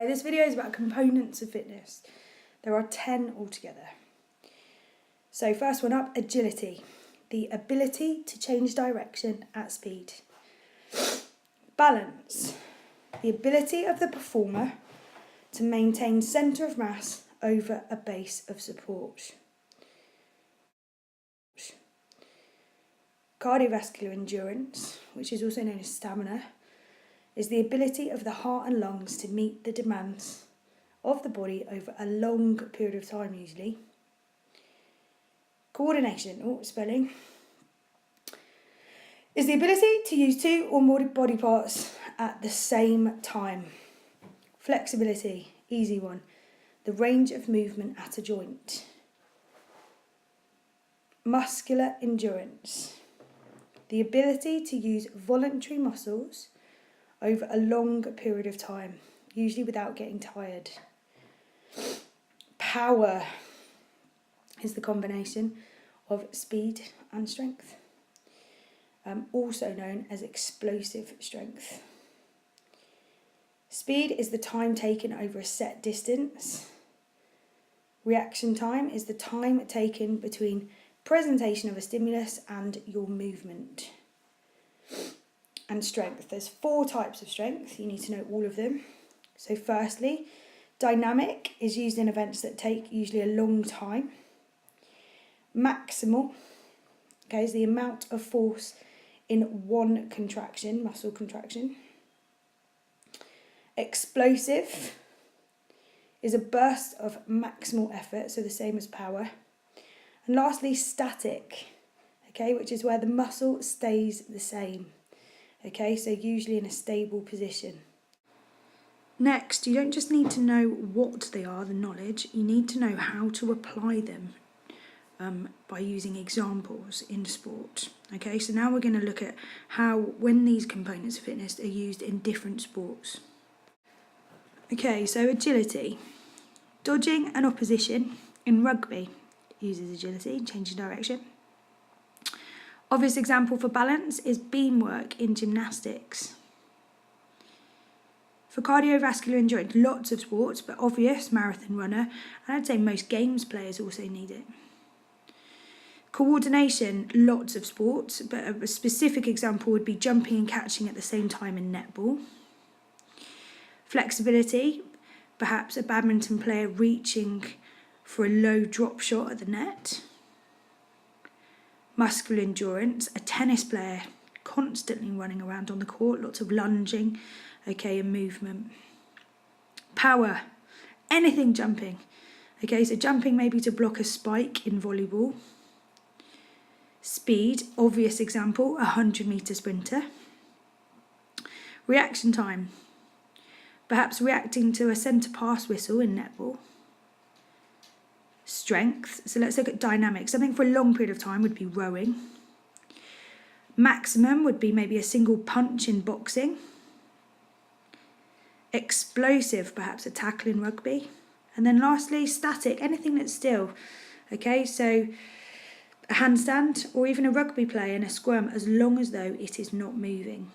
This video is about components of fitness. There are 10 altogether. So first one up, agility. The ability to change direction at speed. Balance. The ability of the performer to maintain centre of mass over a base of support. Cardiovascular endurance, which is also known as stamina, is the ability of the heart and lungs to meet the demands of the body over a long period of time usually. Coordination, spelling, is the ability to use two or more body parts at the same time. Flexibility, easy one, the range of movement at a joint. Muscular endurance, the ability to use voluntary muscles over a long period of time, usually without getting tired. Power is the combination of speed and strength, also known as explosive strength. Speed is the time taken over a set distance. Reaction time is the time taken between presentation of a stimulus and your movement. And strength. There's 4 types of strength. You need to know all of them. So firstly, dynamic is used in events that take usually a long time. Maximal, is the amount of force in one contraction, muscle contraction. Explosive is a burst of maximal effort, so the same as power. And lastly, static, which is where the muscle stays the same. So usually in a stable position. Next, you don't just need to know what they are, the knowledge, you need to know how to apply them by using examples in sport. So now we're going to look at when these components of fitness are used in different sports. So agility. Dodging an opposition in rugby uses agility, changing direction. Obvious example for balance is beam work in gymnastics. For cardiovascular endurance, lots of sports, but obvious, marathon runner, and I'd say most games players also need it. Coordination, lots of sports, but a specific example would be jumping and catching at the same time in netball. Flexibility, perhaps a badminton player reaching for a low drop shot at the net. Muscular endurance, a tennis player constantly running around on the court, lots of lunging, and movement. Power, anything jumping. So jumping maybe to block a spike in volleyball. Speed, obvious example, 100-metre sprinter. Reaction time, perhaps reacting to a centre pass whistle in netball. Strength, so let's look at dynamic. Something for a long period of time would be rowing. Maximum would be maybe a single punch in boxing. Explosive, perhaps a tackle in rugby. And then lastly, static, anything that's still. So a handstand or even a rugby player in a scrum, as long as though it is not moving.